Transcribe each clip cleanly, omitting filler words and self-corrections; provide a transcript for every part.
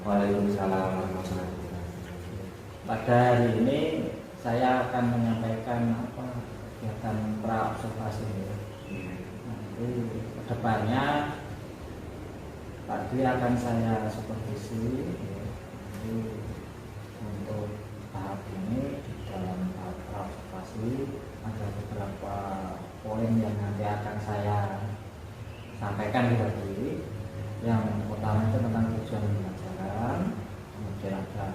Waalaikumsalam warahmatullahi wabarakatuh. Pada hari ini saya akan menyampaikan kegiatan pra-observasi. Nanti kedepannya tadi akan saya supervisi. Jadi untuk tahap ini di dalam tahap pra-observasi ada beberapa poin yang nanti akan saya sampaikan tadi. Yang pertama itu tentang tujuan pembelajaran, kemudian ada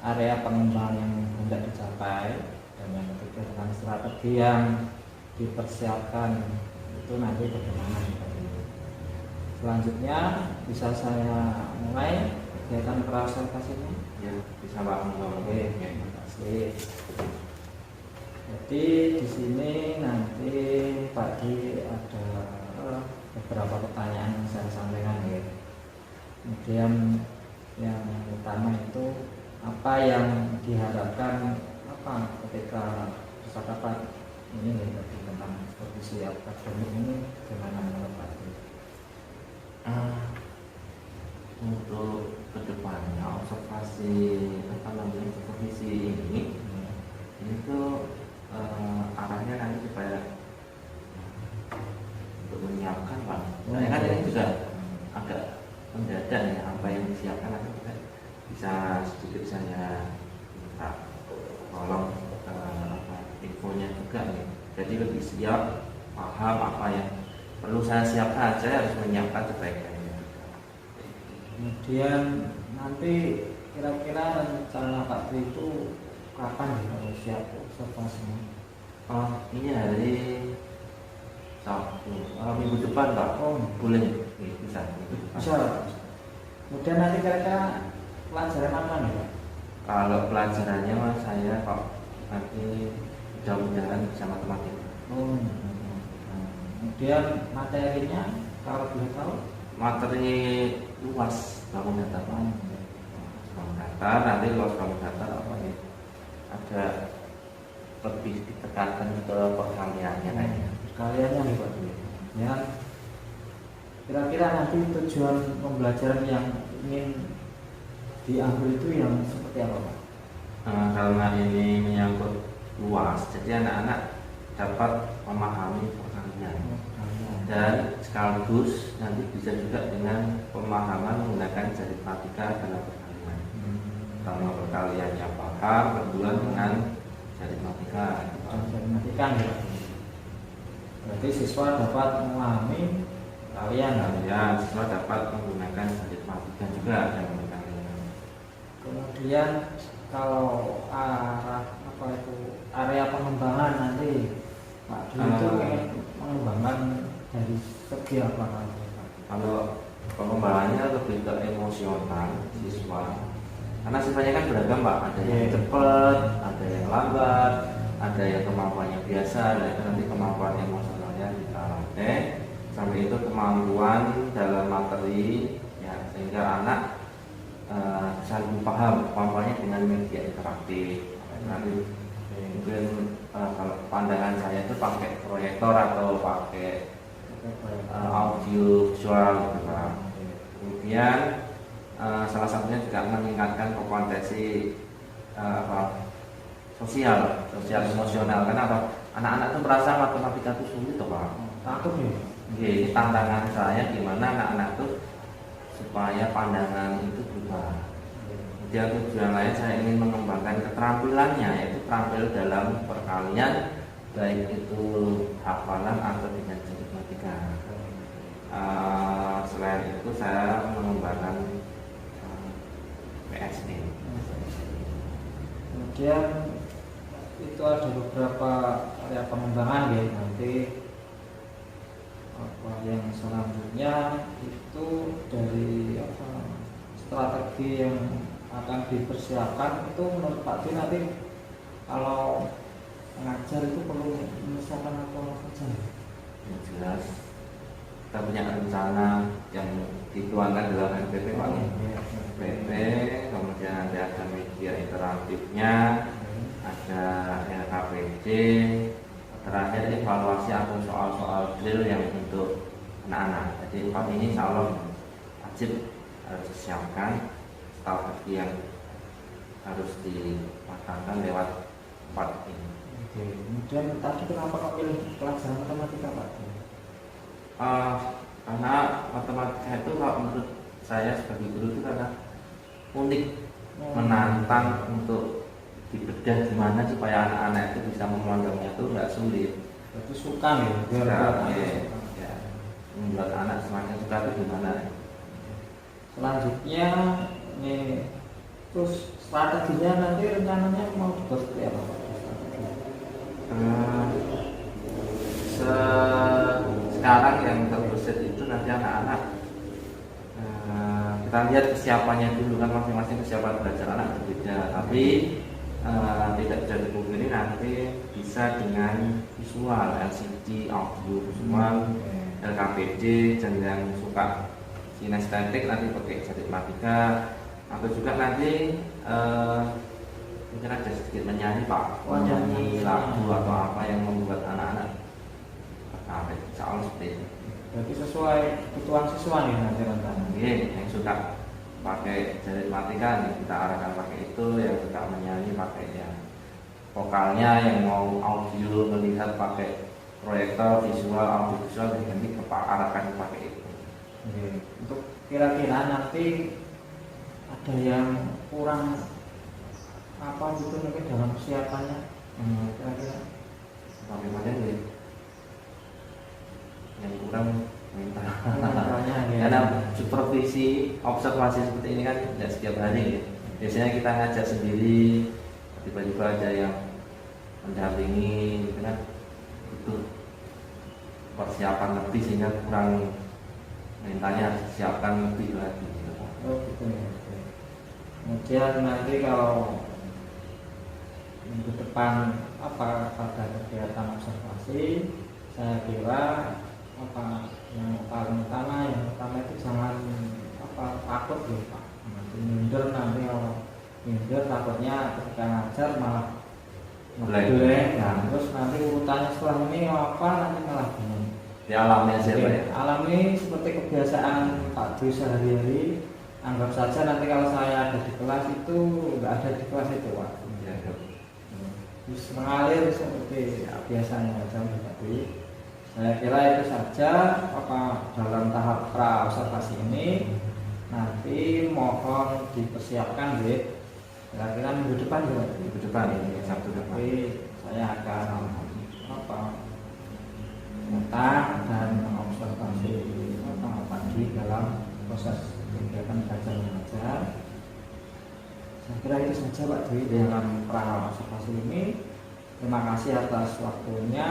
area pengembangan yang hendak dicapai, dan yang ketiga tentang strategi yang dipersiapkan itu nanti bagaimana. Selanjutnya bisa saya mulai kegiatan pra-observasinya? Ya, bisa Pak. Oke, terima kasih. Jadi di sini nanti pagi ada beberapa pertanyaan yang saya sampaikan ya. Kemudian yang utama itu apa yang diharapkan ketika percakapan ini ya, tentang supervisi akademik ini bagaimana menurut Pak? Untuk kedepannya observasi supervisi ini itu arahnya nanti supaya untuk menyiapkan Pak. Saya kan ini juga agak mendadak ya, apa yang disiapkan nanti juga bisa sedikit saya minta tolong infonya juga ya. Jadi lebih siap, paham apa yang perlu saya siapkan, saya harus menyiapkan sebaik-baiknya. Kemudian nanti kira-kira rencana Pak Tri itu kapan ya siap observasinya? Ini hari Sabtu, minggu depan Pak. Boleh bisa minggu depan. Bisa. Kemudian nanti kira-kira pelajaran apa nih Pak? Kalau pelajarannya Mas, saya kok nanti mudah-mudahan bisa matematika. Kemudian materinya kalau boleh tahu? Materi luas bangun datar Pak. Bangun datar, nanti luas bangun datar apa ya? Ada lebih ditekankan ke perkaliannya kayaknya. Kaliannya nih Pak. Ya. Kira-kira nanti tujuan pembelajaran yang ingin diambil itu yang seperti apa Pak? Karena ini menyangkut luas, jadi anak-anak dapat memahami perkalian dan sekaligus nanti bisa juga dengan pemahaman menggunakan aritmatika dalam perkalian. Pertama perkaliannya paham, kedua dengan aritmatika. Ya. Berarti siswa dapat memahami kalian ya, siswa dapat menggunakan aritmatika juga dalam perkalian. Kemudian kalau area pengembangan nanti Pak Dwi itu ingin mengembangkan dari segi apa Pak? Kalau pengembangannya lebih ke emosional siswa, karena siswanya kan beragam Pak, ada yang cepat, ada yang lambat, ada yang kemampuannya biasa, dan itu nanti kemampuan emosionalnya kita latih, sampai itu kemampuan dalam materi ya, sehingga anak bisa lebih paham kemampuannya dengan media interaktif. Nanti mungkin kalau pandangan saya itu pakai proyektor atau pakai audio visual gitu Pak. Kemudian salah satunya juga meningkatkan kompetensi sosial emosional. Karena apa? Anak-anak itu merasa matematika itu sulit toh Pak. Takut nih. Ini tantangan saya gimana anak-anak itu supaya pandangan itu berubah. Kemudian tujuan lain saya ingin mengembangkan keterampilannya, yaitu terampil dalam perkalian, baik itu hafalan atau dengan aritmatika. Selain itu saya mengembangkan PSD. Kemudian itu ada beberapa area pengembangan ya, nanti yang selanjutnya itu dari strategi yang akan dipersiapkan itu menurut Pak Din nanti kalau mengajar itu perlu mempersiapkan apa saja? Yang jelas kita punya rencana yang dituangkan dalam NPP Pak. NPP, kemudian nanti ada media interaktifnya, ada LKPD, terakhir evaluasi atau soal-soal drill yang untuk anak-anak. Jadi 4 ini insya Allah wajib harus disiapkan, strategi yang harus dimatangkan lewat 4 ini. Oke, kemudian tadi kenapa kok pilih pelajaran matematika Pak? Karena matematika itu kalau menurut saya sebagai guru itu karena unik, menantang untuk dibedah gimana supaya anak-anak itu bisa memandangnya itu nggak sulit. Itu suka nih, Ya, membuat anak semakin suka itu gimana? Selanjutnya nih, terus strateginya nanti rencananya mau dibuat seperti apa Pak? Sekarang yang terbesit itu nanti anak-anak kita lihat kesiapannya dulu, kan masing-masing kesiapan belajar anak berbeda, tapi tidak bisa dipungkiri nanti bisa dengan visual, LCD, audio visual, LKPD, dan yang suka kinestetik nanti pakai jari matematika, atau juga nanti mungkin ada sedikit menyanyi Pak, menyanyi lagu atau apa yang membuat anak-anak tertarik, insya Allah seperti itu. Berarti sesuai kebutuhan siswa nih nanti rencananya. Yang suka pakai jari matematika kita arahkan pakai itu, yang suka menyanyi pakai yang vokalnya, yang mau audio melihat pakai proyektor visual, audio visual, nanti kita arahkan pakai itu. Untuk kira-kira nanti ada yang kurang apa gitu mungkin dalam persiapannya, kira-kira Bagaimana nih? Yang kurang minta. ya. Karena supervisi observasi seperti ini kan tidak setiap hari ya. Biasanya kita ngajak sendiri, tiba-tiba ada yang mendampingi, gitu kan, itu persiapan lebih sehingga kurang, mintanya harus disiapkan lebih lagi. Oh gitu ya. Kemudian nanti kalau minggu depan apa pada kegiatan observasi, saya kira apa yang paling utama itu jangan takut loh Pak, nanti minder, nanti kalau minder takutnya ketika ngajar malah ngeblank, nah, terus nanti urutannya setelah ini apa nanti malah bingung. Dialami aja Pak ya. Alami seperti kebiasaan Pak Dwi sehari-hari. Anggap saja nanti kalau saya ada di kelas itu nggak ada di kelas itu Pak. Ya, Terus mengalir seperti biasanya saja Pak Dwi. Saya kira itu saja dalam tahap pra observasi ini. Nanti mohon dipersiapkan deh. Kira-kira minggu depan ya. Minggu depan ini Sabtu depan. Tapi saya akan mengutak dan mengobservasi Pak Dwi dalam proses kegiatan belajar mengajar. Saya kira itu saja Pak Dwi dalam pra observasi ini. Terima kasih atas waktunya.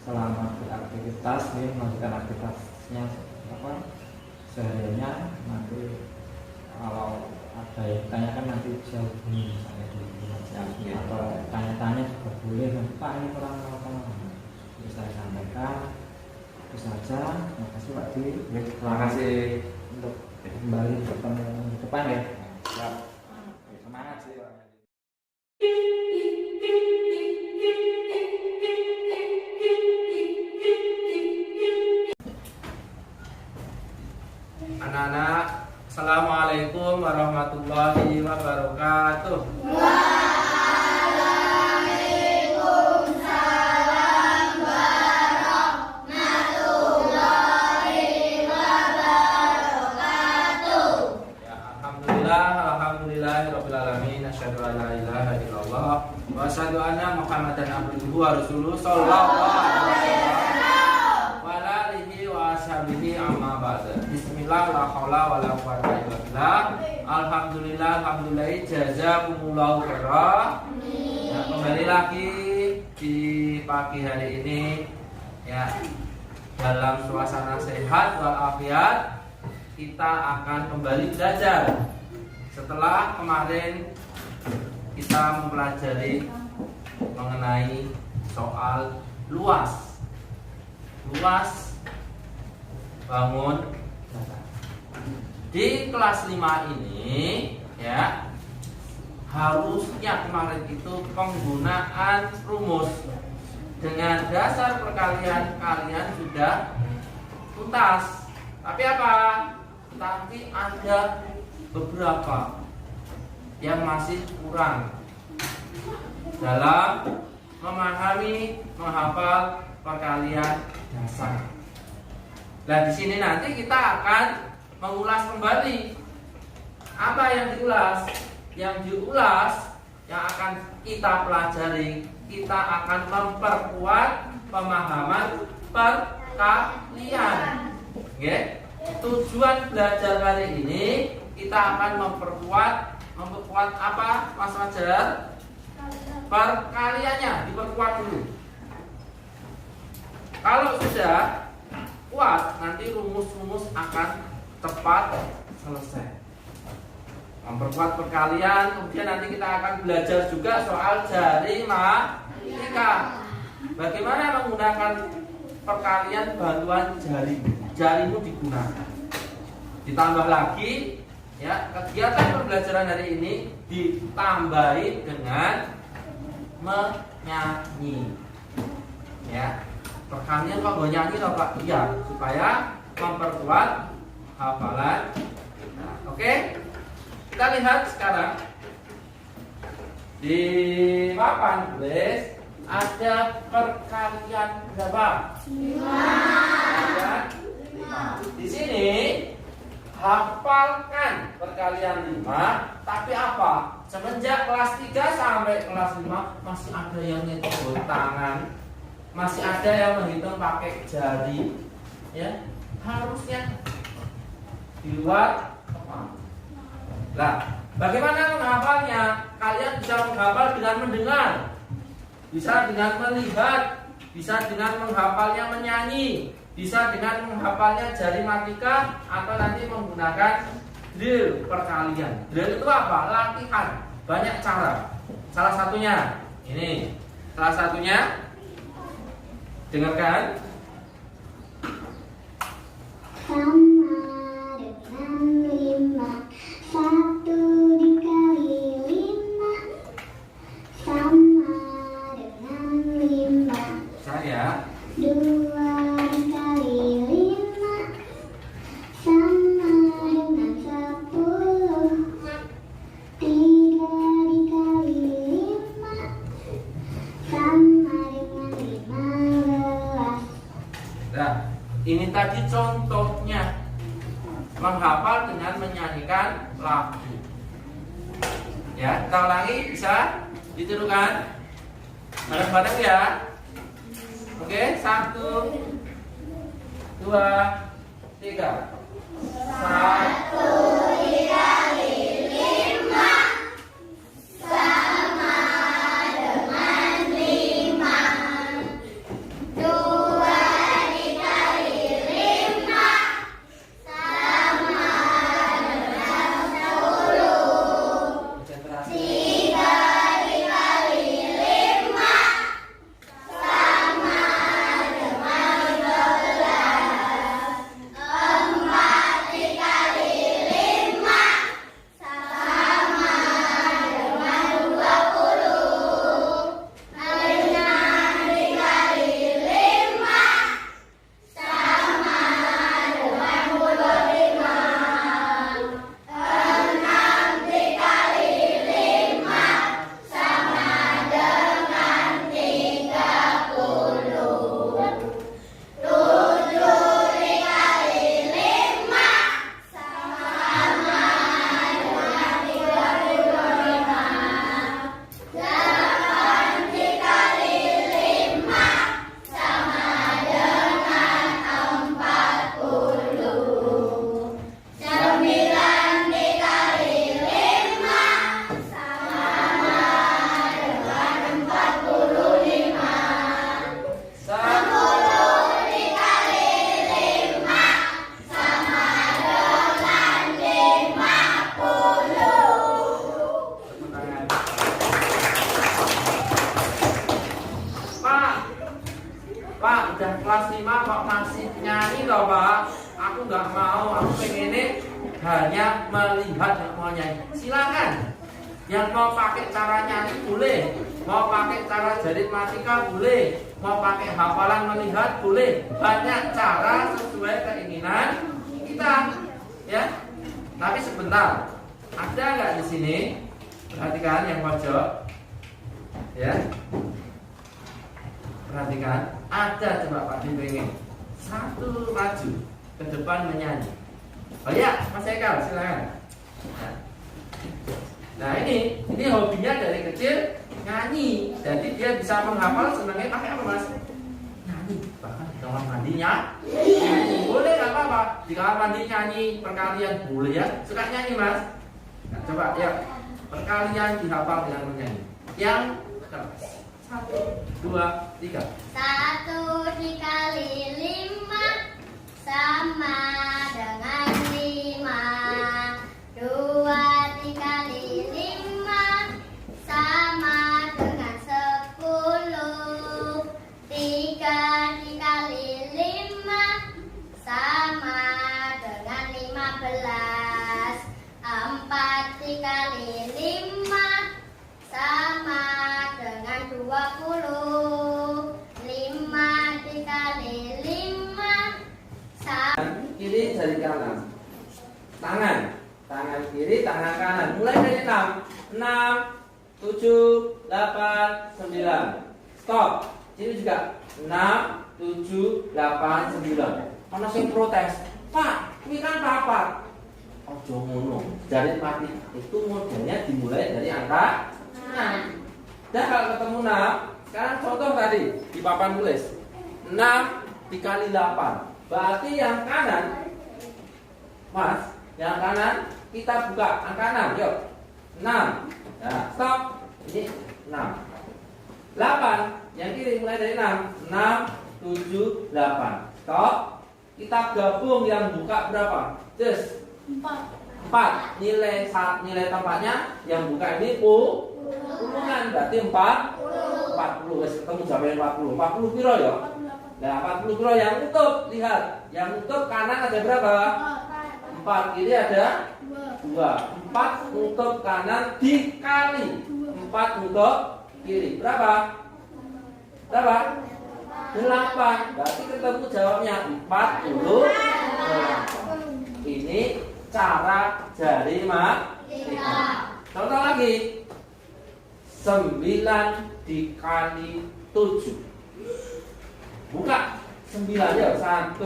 Selamat beraktivitas, melanjutkan aktivitasnya sehariannya. Nanti kalau ada yang ditanyakan nanti bisa hubungi saya dulu atau tanya-tanya juga boleh. Nanti Pak ini kurang apa bisa saya sampaikan. Itu saja. Terima kasih Pak Dwi. Terima kasih Untuk kembali bertemu depan ya. Siap. Semangat sih Pak. Anak-anak, assalamualaikum warahmatullahi wabarakatuh. Waalaikumsalam warahmatullahi wabarakatuh. Ya, alhamdulillahirabbil alamin, asyhadu an la ilaha illallah wa asyhadu anna Muhammadan abduhu wa rasuluhu sallallahu alaihi wasallam wa alihi wa ashabihi amma ba'da. Bismillah, la haula wala quwwata illa billah. Alhamdulillah, jazakumullahu khairan. Ya, kembali lagi di pagi hari ini ya, dalam suasana sehat walafiat kita akan kembali belajar. Setelah kemarin kita mempelajari mengenai soal luas bangun. Di kelas 5 ini ya, harusnya kemarin itu penggunaan rumus dengan dasar perkalian kalian sudah tuntas. Tapi apa? Tapi ada beberapa yang masih kurang dalam memahami, menghafal perkalian dasar. Nah, di sini nanti kita akan mengulas kembali. Apa yang diulas? Yang diulas, yang akan kita pelajari, kita akan memperkuat pemahaman perkalian. Okay? Tujuan belajar kali ini kita akan memperkuat apa, Mas Fajar? Perkaliannya diperkuat dulu. Kalau sudah kuat, nanti rumus-rumus akan cepat selesai. Memperkuat perkalian, kemudian nanti kita akan belajar juga soal jari matika. Bagaimana menggunakan perkalian bantuan jarimu digunakan. Ditambah lagi ya, kegiatan pembelajaran hari ini ditambahi dengan menyanyi. Ya, perkalian kok nyanyi loh Pak? Iya, supaya memperkuat hafalan. Nah, oke. Kita lihat sekarang di papan tulis ada perkalian berapa? 5. Di sini hafalkan perkalian 5, tapi apa? Semenjak kelas 3 sampai kelas 5 masih ada yang ngitung tangan, masih ada yang menghitung pakai jari, ya. Harusnya di luar kepala. Nah, bagaimana menghafalnya? Kalian bisa menghafal dengan mendengar, bisa dengan melihat, bisa dengan menghafalnya menyanyi, bisa dengan menghafalnya jari matika, atau nanti menggunakan drill perkalian. Drill itu apa? Latihan. Banyak cara. Salah satunya ini. Salah satunya, dengarkan. Sama dengan 5. 1 dikali 5 sama dengan 5. Saya 2 dikali 5 sama dengan 10. 3 dikali 5 sama dengan 15. Nah, ini tadi contohnya menghafal dengan menyanyikan lagu. Ya, kita ulangi, bisa ditirukan bareng-bareng ya. Oke, 1, 2, 3. 1 dikali 5 sama dengan 5. 2 dikali 5 sama dengan 10. konsentrasi. 3 dikali 5 sama dengan 15. 4 kok masih nyanyi loh Pak? Aku nggak mau, aku pengen hanya melihat, nggak mau nyanyi. Silakan. Yang mau pakai cara nyanyi boleh, mau pakai cara aritmatika boleh, mau pakai hafalan melihat boleh. Banyak cara sesuai keinginan kita, ya. Tapi sebentar, ada nggak di sini? Perhatikan yang pojok, ya. Perhatikan, ada coba Pak pengen satu maju ke depan menyanyi. Oh ya, Mas Eka, silakan. Nah ini hobinya dari kecil nyanyi, jadi dia bisa menghafal senangnya pakai apa Mas? Nyanyi, bahkan di kamar mandinya nyanyi. Boleh nggak apa-apa, di kamar mandi nyanyi perkalian boleh ya. Suka nyanyi Mas? Nah, coba ya, perkalian dihafal dengan menyanyi. Yang 1, 2, 3. 1 dikali 5 sama dengan 5. 2 dikali 5 sama dengan 10. 3 dikali 5 sama dengan 15. 4 dikali 5 sama dengan 20. 5 dikali 5 sama Kiri jari kanan, tangan kiri, tangan kanan. Mulai dari 6, 7, 8, 9. Stop. Sini juga 6, 7, 8, 9. Mana sing protes? Pak, ini kan papat. Ojo ngono. Jari mati itu modelnya dimulai dari angka 6. Dan kalau ketemu 6, sekarang contoh tadi di papan tulis 6 dikali 8. Berarti yang kanan, Mas, yang kanan kita buka angka 6, yuk. 6. Nah, stop. Ini 6. 8, yang kiri mulai dari 6. 6, 7, 8. Stop. Kita gabung yang buka berapa? Just 4. Nilai tempatnya yang buka ini puluhan, berarti 40. Wes ketemu sampai 40. 40 piro ya? Nah, 40 piro yang utuh, lihat. Yang utuh kanan ada berapa? 4, kiri ada 2. 4 untuk kanan dikali 4 untuk kiri. Berapa? 8. Berarti ketemu jawabnya 40. Ini cara jari matika. Contoh lagi. 9 dikali 7. Buka 9 ya. 1,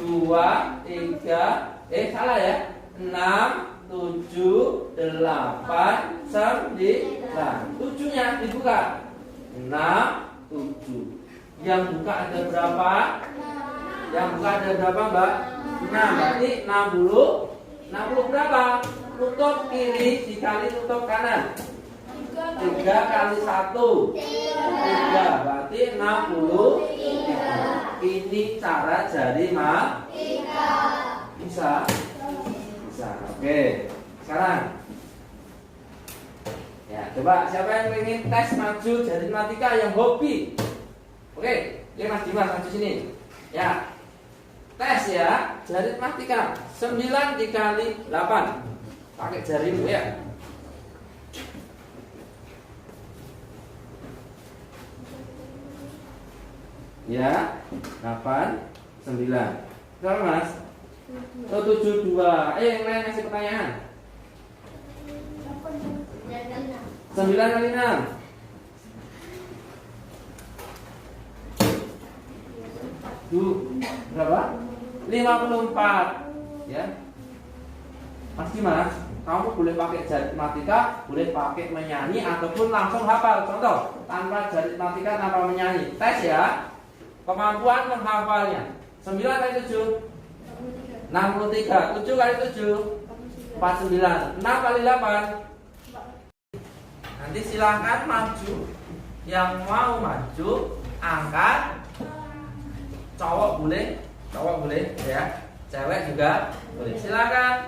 2, 3. Salah ya. 6, 7, 8, 9. 7-nya dibuka. 6, 7. Yang buka ada berapa? Yang buka ada berapa, Mbak? 6. Berarti 60. 60 berapa? Tutup kiri dikali tutup kanan. 3 kali 1 3. Berarti 60. Ini cara jari matika. Bisa? Bisa. Oke. Sekarang ya, coba siapa yang pengen tes maju jari matika yang hobi? Oke, ini Mas Dimas maju sini. Ya. Tes ya, jari matika 9 dikali 8. Pakai jarimu ya. Ya, 8, 9. Berapa Mas? 7, 2. Yang lain ngasih pertanyaan. 9 kali 6. Berapa? 54. Ya. Mas Dimas, kamu boleh pakai jari matika, boleh pakai menyanyi ataupun langsung hafal. Contoh, tanpa jari matika, tanpa menyanyi. Tes ya. Kemampuan menghafalnya. 9 kali 7 63. 7 kali 7 49. 6 kali 8. Nanti silahkan maju. Yang mau maju angkat. Cowok boleh ya. Cewek juga boleh. Silahkan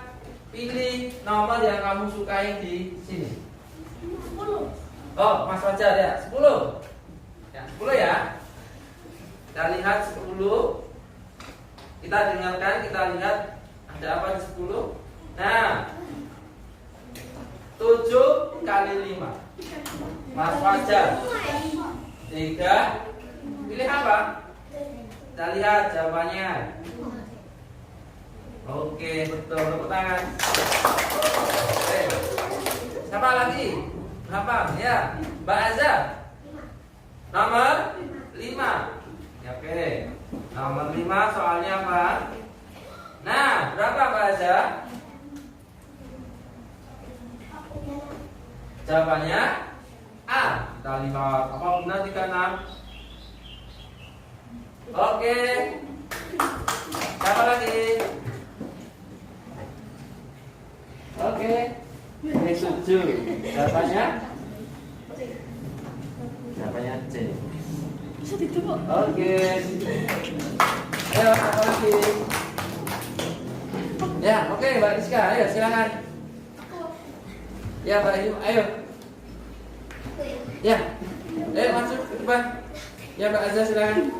pilih nomor yang kamu sukai di sini. 10. Oh, Mas Fajar ya, 10. Ya, 10 ya. Kita lihat 10. Kita dengarkan, kita lihat ada apa di 10. Nah, 7 kali 5. Mas Fajar 3. Pilih apa? Kita lihat jawabannya. Oke, betul. Tepuk tangan. Oke. Siapa lagi? Berapa? Ya, Mbak Azza. Nomor 5. Ya, oke. Nomor 5 soalnya apa? Nah, berapa Mbak Azza? Jawabannya A. Kita lihat apa benar 36. Oke. Siapa lagi? Oke. Ini 7. Jawabannya? Jawabannya C. Oke. Ayo, apa lagi? Ya, oke Mbak Rizka, ayo silakan. Ya Mbak Ayu, ayo. Ya, ayo masuk ke depan. Ya Mbak Azza silakan.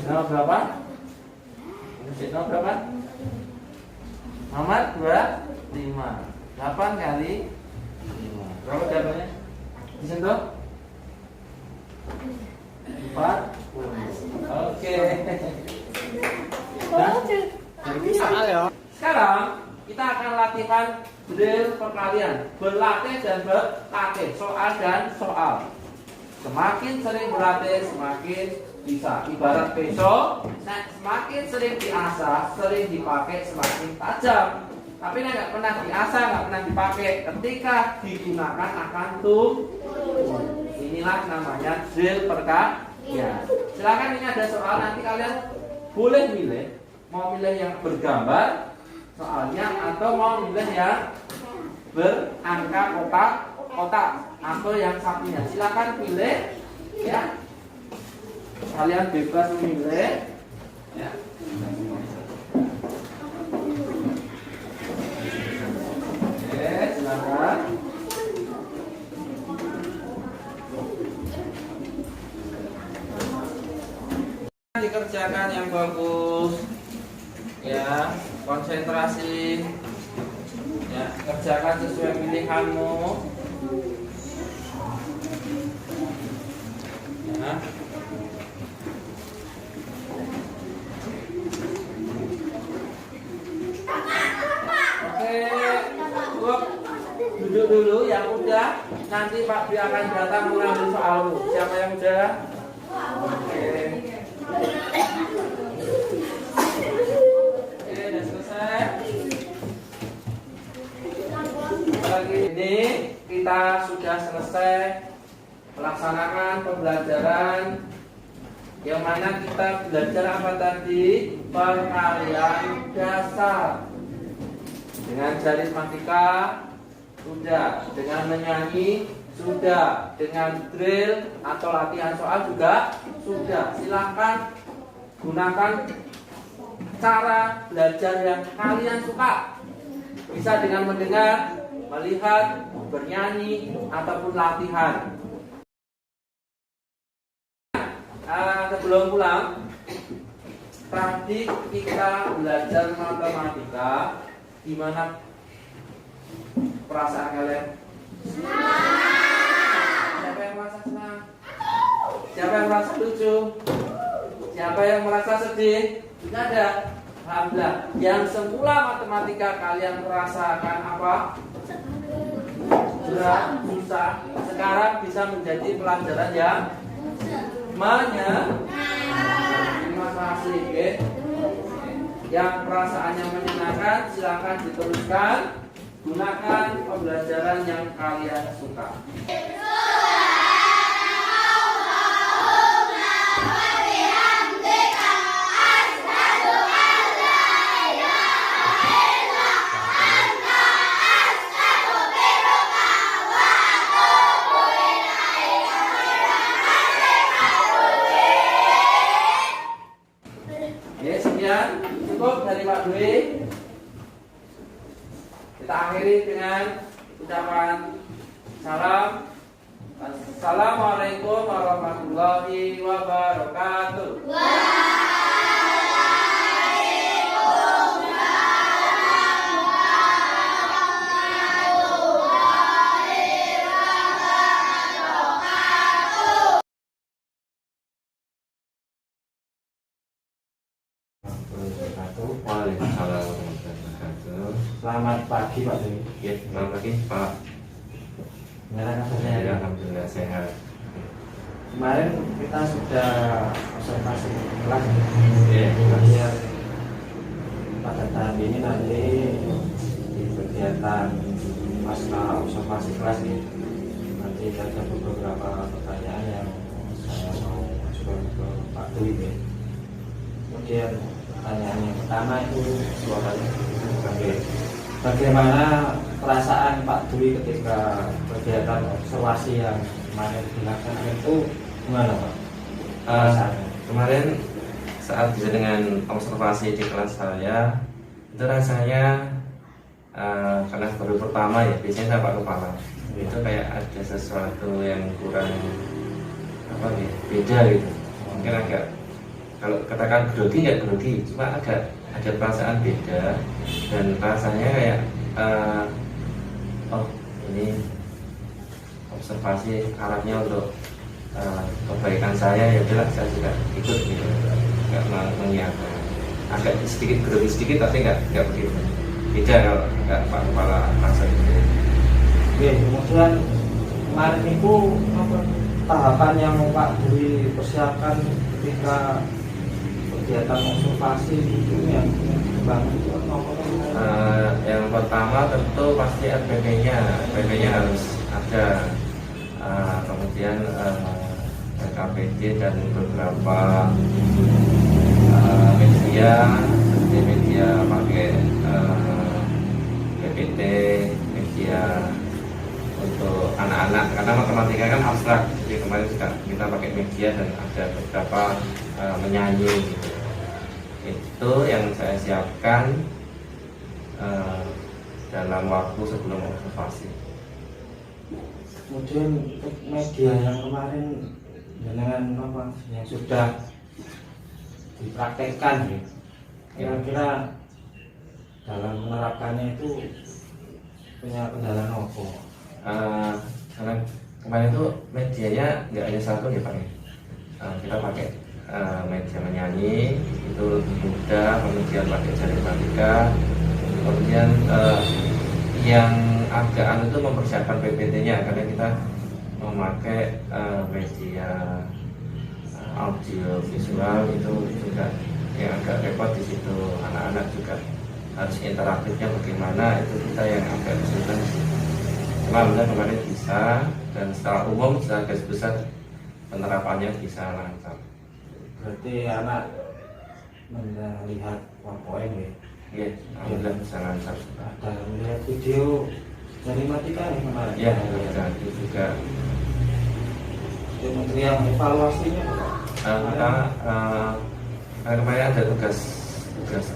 Nomor berapa? Nomor berapa? Nomor 25. 8 kali 5. Berapa jawabannya? Disentuh? 40. Oke. Nah, sekarang kita akan latihan drill perkalian, berlatih dan berlatih, soal dan soal. Semakin sering berlatih, semakin bisa. Ibarat pisau, semakin sering diasah, sering dipakai, semakin tajam. Tapi nggak pernah diasah, nggak pernah dipakai, ketika digunakan akan tumpul. Inilah namanya drill perkalian. Silakan, ini ada soal, nanti kalian boleh milih, mau milih yang bergambar soalnya atau mau milih yang berangka kotak atau yang satunya. Silakan pilih ya. Kalian bebas memilih ya. Oke, silakan. Dikerjakan yang bagus ya, konsentrasi ya, kerjakan sesuai pilihanmu ya. Oke, duduk dulu yang udah, nanti Pak Dwi akan datang mengambil soalmu. Siapa yang udah? Oke. Oke, udah selesai. Lagi ini kita sudah selesai melaksanakan pembelajaran yang mana kita belajar apa tadi? Perkalian dasar. Dengan jari matematika sudah, dengan menyanyi sudah, dengan drill atau latihan soal juga sudah. Silahkan gunakan cara belajar yang kalian suka. Bisa dengan mendengar, melihat, bernyanyi, ataupun latihan. Sebelum pulang, tadi kita belajar matematika. Gimana perasaan kalian? Siapa yang merasa senang? Siapa yang merasa lucu? Siapa yang merasa sedih? Tidak ada. Alhamdulillah. Yang semula matematika kalian merasakan apa? Berat, susah. Sekarang bisa menjadi pelajaran yang terima kasih. Okay? Yang perasaannya menyenangkan silakan diteruskan. Gunakan pembelajaran yang kalian suka. Sekian cukup dari Pak Dwi. Kita akhiri dengan ucapan salam Assalamualaikum warahmatullahi wabarakatuh. Waalaikumsalam warahmatullahi wabarakatuh. Selamat pagi Pak Dwi. Ya, selamat pagi Pak. Gimana Ya, kabarnya? alhamdulillah sehat. Kemarin kita sudah observasi kelas. Iya, Kemudian pada tahap ini nanti di kegiatan pasca observasi kelas nih, nanti ada beberapa pertanyaan yang saya mau ajukan ke Pak Dwi nih. Kemudian pertanyaan yang pertama itu suaranya bagaimana perasaan Pak Dwi ketika kegiatan observasi yang kemarin dilaksanakan itu gimana Pak? Perasaannya? Kemarin saat bisa dengan observasi di kelas saya itu rasanya karena baru pertama ya, biasanya saya pakai kepala itu kayak ada sesuatu yang kurang apa ya, beda gitu, mungkin agak, kalau katakan grogi nggak grogi, cuma agak ada perasaan beda dan rasanya kayak oh ini observasi alatnya untuk kebaikan saya, ya udahlah saya juga ikut gitu, nggak mengiyakan, agak sedikit grogi sedikit tapi nggak begitu beda kalau nggak pak kepala rasa gitu. Oke, kemudian kemarin itu apa tahapan yang Pak Dwi persiapkan ketika kegiatan observasi itu yang dibangun itu apa? Yang pertama tentu pasti RPP-nya harus ada, kemudian KPD dan beberapa media pakai PPT, media untuk anak-anak karena matematika kan abstrak, jadi kemarin juga kita pakai media dan ada beberapa menyanyi gitu. Itu yang saya siapkan dalam waktu sebelum observasi. Kemudian untuk media yang kemarin dengan apa yang sudah dipraktekkan ya, kira-kira dalam menerapkannya itu punya kendala apa? Karena kemarin itu medianya nggak hanya satu ya Pak ya. Kita pakai media menyanyi itu lebih mudah, kemudian pakai jaring matematika, kemudian yang agak itu mempersiapkan PPT-nya karena kita memakai media audio visual itu juga yang agak repot di situ, anak-anak juga harus interaktifnya bagaimana, itu kita yang agak kesulitan di situ. Cuma alhamdulillah kemarin bisa, dan secara umum secara garis besar penerapannya bisa lancar. Berarti anak melihat PowerPoint ya? Iya, alhamdulillah bisa lancar. Ada melihat video dari Matika ya kemarin? Ya, itu juga. Kemudian evaluasinya Kita kemarin ada tugas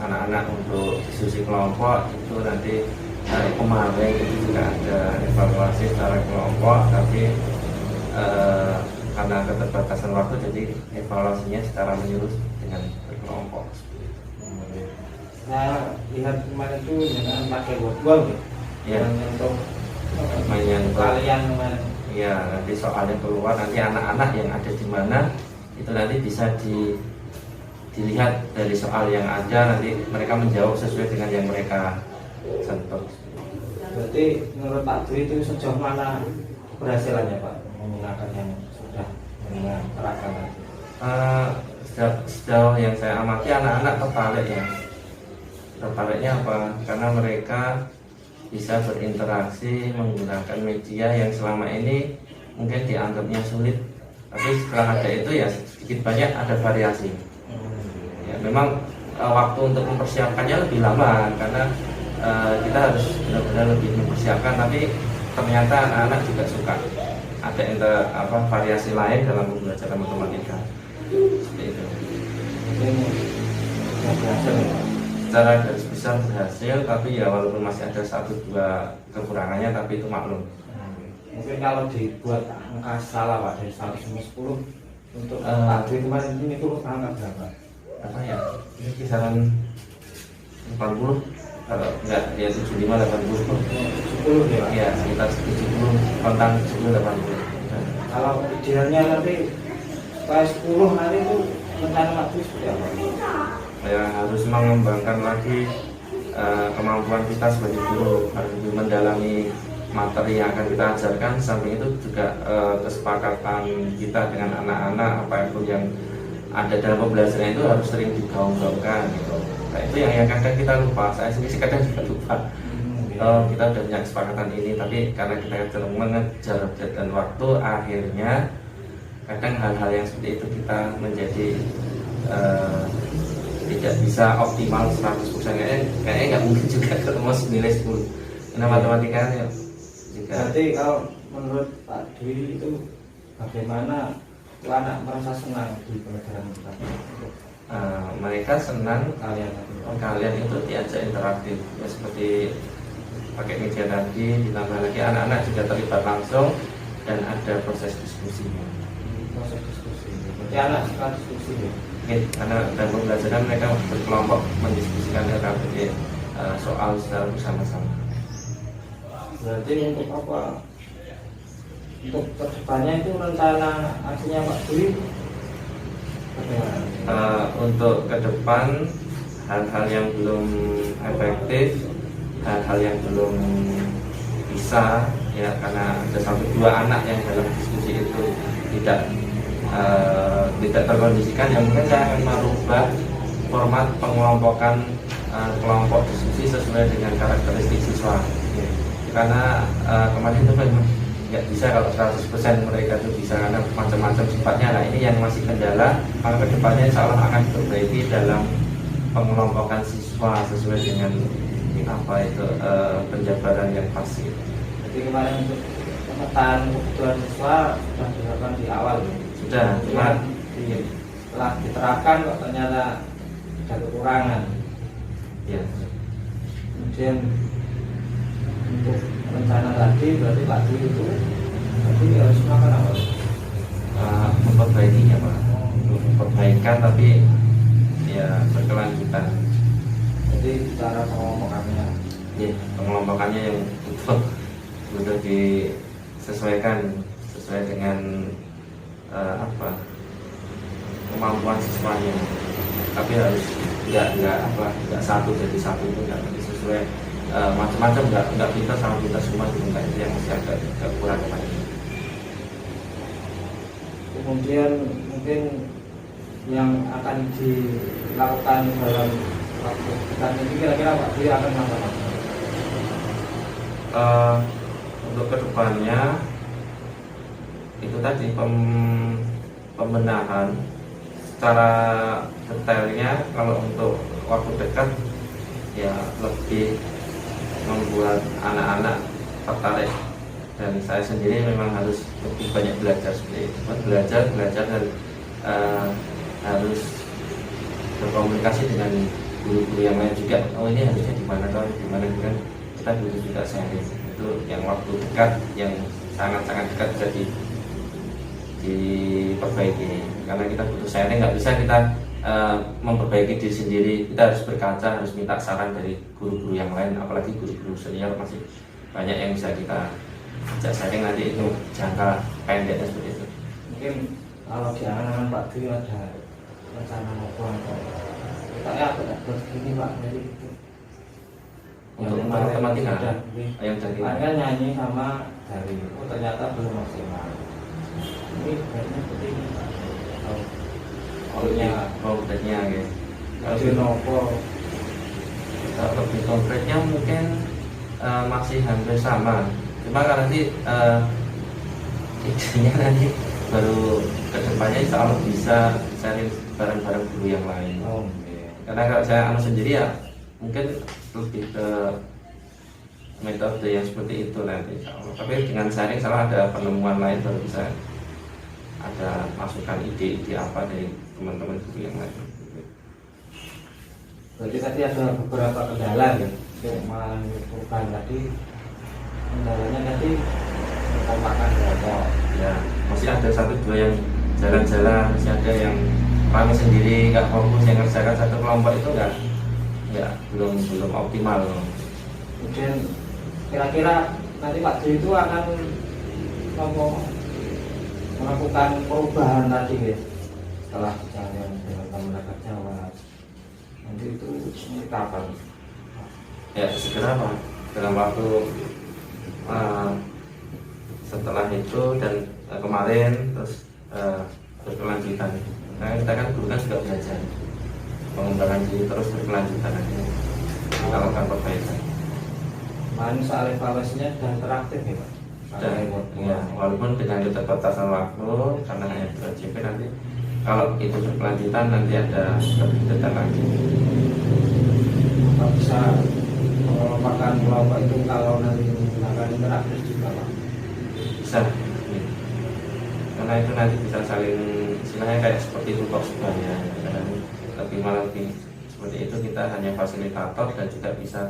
anak-anak untuk diskusi kelompok, itu nanti hari kemarin itu juga ada evaluasi secara kelompok, tapi karena keterbatasan waktu jadi evaluasinya secara menyeluruh dengan berkelompok. Saya lihat kemarin itu dengan pakai wordwall Ya, untuk mainan kalian kemarin. ya, nanti soalnya keluar, nanti anak-anak yang ada di mana itu nanti bisa dilihat dari soal yang ada, nanti mereka menjawab sesuai dengan yang mereka sentuh. Berarti menurut Pak Dwi itu sejauh mana keberhasilannya Pak menggunakan yang sudah menerapkan tadi? Sejauh yang saya amati anak-anak tertarik ya. Tertariknya apa? Karena mereka bisa berinteraksi menggunakan media yang selama ini mungkin dianggapnya sulit, tapi setelah ada itu ya sedikit banyak ada variasi. Ya, memang waktu untuk mempersiapkannya lebih lama karena kita harus benar-benar lebih mempersiapkan, tapi ternyata anak-anak juga suka ada variasi lain dalam pembelajaran matematika. Seperti itu. Berhasil ya Pak? Secara garis besar berhasil, tapi ya walaupun masih ada 1-2 kekurangannya, tapi itu maklum. Mungkin kalau dibuat angka skala Pak dari 1 sampai 10 untuk Pak Dwi kemarin ini itu angka berapa? Apa ya? Ini kisaran 40, kalau enggak ya 75 80. 70 ya Pak? Ya sekitar 70, kontan 70 80. Kalau idealnya nanti supaya 10 hari itu rencana Pak Dwi seperti apa? Ya harus mengembangkan lagi kemampuan kita sebagai guru, harus lebih mendalami materi yang akan kita ajarkan. Samping itu juga kesepakatan kita dengan anak-anak apa itu yang ada dalam pembelajaran itu harus sering digaung-gaungkan gitu. Nah itu yang kadang kita lupa, saya sendiri kadang juga lupa. Kita udah punya kesepakatan ini, tapi karena kita cenderung mengejar dan waktu, akhirnya kadang hal-hal yang seperti itu kita menjadi tidak bisa optimal 100%. Kayaknya nggak mungkin juga ketemu nilai 10. Karena matematikanya juga. Berarti kalau menurut Pak Dwi itu bagaimana anak merasa senang di pelajaran kita? Mereka senang Kalian itu diajak interaktif ya, seperti pakai media tadi, ditambah lagi anak-anak juga terlibat langsung dan ada proses diskusinya. proses diskusi. Berarti anak suka diskusi ya? Karena dalam pembelajaran mereka berkelompok mendiskusikan LKPD soal secara bersama-sama. Berarti untuk apa? Untuk kedepannya itu rencana aksinya Pak Dwi bagaimana? Untuk ke depan hal-hal yang belum efektif, hal-hal yang belum bisa ya, karena ada 1-2 anak yang dalam diskusi itu tidak terkondisikan, yang mungkin saya akan merubah format pengelompokan kelompok diskusi sesuai dengan karakteristik siswa. Karena kemarin itu memang nggak bisa kalau 100% mereka itu bisa, karena macam-macam sifatnya. Nah ini yang masih kendala, maka kedepannya insya Allah akan diperbaiki dalam pengelompokan siswa sesuai dengan apa itu penjabaran yang pasti. Jadi kemarin untuk pemetaan kebutuhan siswa sudah dilakukan di awal ya? Sudah, cuma setelah diterapkan kok ternyata ada kekurangan. ya Kemudian untuk rencana tadi berarti Pak Dwi itu tadi harus makan apa? memperbaikinya Pak, perbaikan tapi ya berkelanjutan. Jadi cara pengelompokannya Ya, pengelompokannya yang betul disesuaikan sesuai dengan kemampuan siswanya, tapi harus nggak satu jadi satu, itu nggak sesuai macam-macam, nggak pintar sama pintar semua, itu nggak, itu yang masih agak kurang lagi. kemudian mungkin yang akan dilakukan dalam waktu dekat ini kira-kira Pak Dwi akan apa? Untuk kedepannya itu tadi pembenahan secara detailnya. Kalau untuk waktu dekat ya lebih membuat anak-anak tertarik, dan saya sendiri memang harus lebih banyak belajar seperti itu, belajar dan harus berkomunikasi dengan guru-guru yang lain juga. Oh ini harusnya di mana kan kita butuh juga sharing. Itu yang waktu dekat, yang sangat-sangat dekat bisa diperbaiki, karena kita butuh sharing. Nggak bisa kita memperbaiki diri sendiri, kita harus berkaca, harus minta saran dari guru-guru yang lain, apalagi guru-guru senior masih banyak yang bisa kita ajak sharing. Nanti itu jangka pendeknya seperti itu. Mungkin kalau di angan-angan Pak Dwi ada rencana maupun kita ya begini Pak, dari itu Untuk matematika yang jadi kan nyanyi sama dari ternyata belum maksimal. Ini sebenarnya seperti ini Pak. konkretnya gitu. Kalau nopo Kalau lebih konkretnya mungkin masih hampir sama, cuma karena nanti idenya nanti baru kedepannya insya Allah bisa cari bareng-bareng guru yang lain. Karena kalau saya sendiri ya mungkin lebih ke metode yang seperti itu nanti insya Allah. Tapi dengan sharing insya Allah ada penemuan lain, baru bisa ada masukan ide-ide apa dari teman-teman guru yang lain. Berarti tadi ada beberapa kendala ya untuk melakukan tadi. Kendalanya tadi kekompakan kelompok. Ya, masih ada satu dua yang jalan-jalan, masih ada yang rame sendiri, nggak fokus yang ngerjakan satu kelompok itu nggak belum optimal. Kemudian kira-kira nanti Pak Dwi itu akan melakukan perubahan tadi ya, setelah jalan dengan masyarakat Jawa nanti itu ini kapan? Ya segera Pak, dalam waktu setelah itu dan kemarin terus berkelanjutan. Nah kita kan guru kan juga belajar pengembangan diri terus berkelanjutan nanti kita lakukan perbaikan. Kemarin soal evaluasinya sudah interaktif ya Pak? Dan ya, walaupun dengan keterbatasan waktu karena hanya 2 JP nanti kalau itu berkelanjutan nanti ada lebih detail lagi. Apa bisa mengelompokkan kelompok itu kalau nanti menggunakan interaktif juga Pak? Bisa ya. Karena itu nanti bisa saling istilahnya kayak seperti tutor sebaya dan lebih seperti itu kita hanya fasilitator dan juga bisa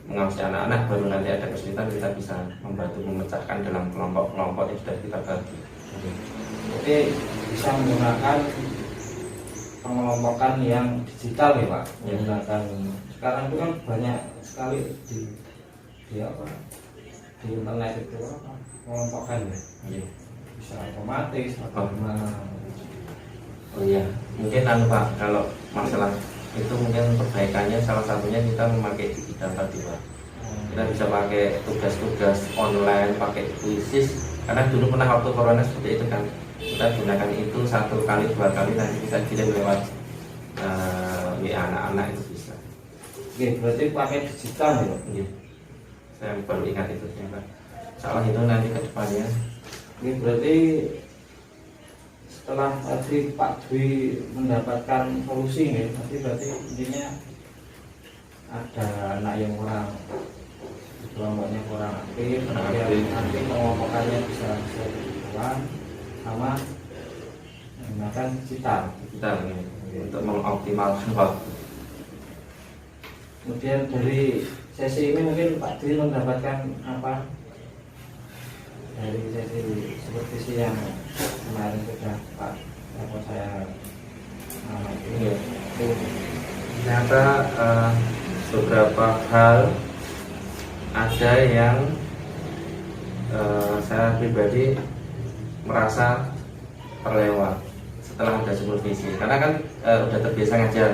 mengawasi anak-anak, baru nanti ada kesulitan kita bisa membantu memecahkan dalam kelompok-kelompok yang sudah kita bagi. Oke, bisa menggunakan pengelompokan yang digital ya Pak. Menggunakan sekarang itu kan banyak sekali di internet itu apa mengelompokkan ya. Bisa otomatis atau gimana. Oh iya, mungkin Pak, kalau masalah itu mungkin perbaikannya salah satunya kita memakai bidang tadi Pak. Kita bisa pakai tugas-tugas online, pakai kuisis, karena dulu pernah waktu corona seperti itu kan, kita gunakan itu 1 kali 2 kali nanti bisa kirim lewat WA anak-anak itu bisa. Oke, berarti pakai digital ya Pak? Iya. Saya baru ingat itu Pak. Salah itu nanti ke depannya. Oke, berarti setelah tadi Pak Dwi mendapatkan solusi nih, nanti berarti intinya ada anak yang kurang kelompoknya kurang aktif, nanti pengelompokannya bisa dilakukan sama menggunakan digital untuk mengoptimalkan waktu. Kemudian dari sesi ini mungkin Pak Dwi mendapatkan apa dari sesi supervisi yang kemarin sudah Pak saya Iya. Ternyata beberapa hal ada yang saya pribadi merasa terlewat setelah ada supervisi, karena kan udah terbiasa ngajar.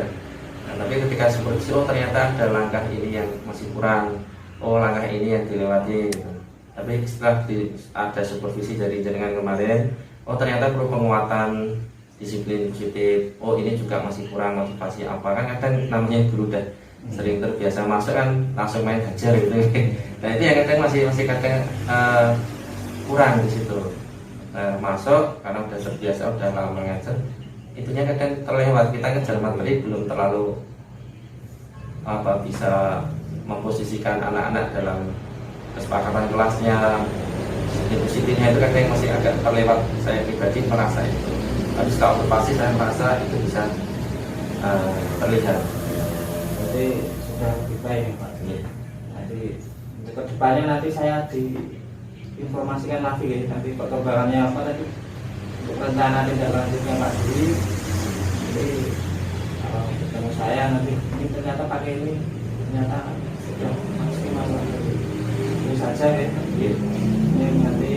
Nah, tapi ketika supervisi, oh ternyata ada langkah ini yang masih kurang, oh langkah ini yang dilewati gitu. Tapi setelah ada supervisi dari jaringan kemarin, oh ternyata perlu penguatan disiplin positif, oh ini juga masih kurang motivasi apa, kan kadang namanya guru udah sering terbiasa masuk kan langsung main hajar gitu. Nah itu yang kadang masih kadang kurang di situ. Masuk karena udah terbiasa, udah lama mengajar, itunya kadang terlewat, kita ngejar materi belum terlalu bisa memposisikan anak-anak dalam kesepakatan kelasnya, positifnya itu kadang masih agak terlewat. Saya pribadi merasa itu, tapi setelah observasi saya merasa itu bisa terlihat. Jadi sudah lebih baik ya Pak. Nanti untuk kedepannya nanti saya diinformasikan lagi ya, nanti perkembangannya apa tadi untuk rencana tindak lanjutnya Pak Dwi. Jadi kalau ketemu saya nanti ini ternyata pakai ini ternyata sudah maksimal. Ini saja ya. Ini nanti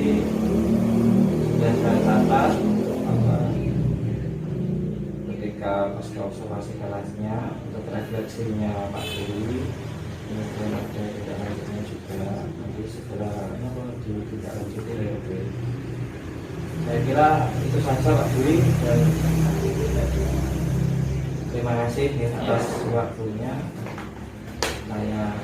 sudah saya catat ketika pasca observasi kelasnya untuk refleksinya Pak Dwi, kemudian ada tidak lanjutnya juga nanti segera tidak lanjuti ya. Saya kira itu saja Pak Dwi, dan terima kasih ya atas waktunya. Saya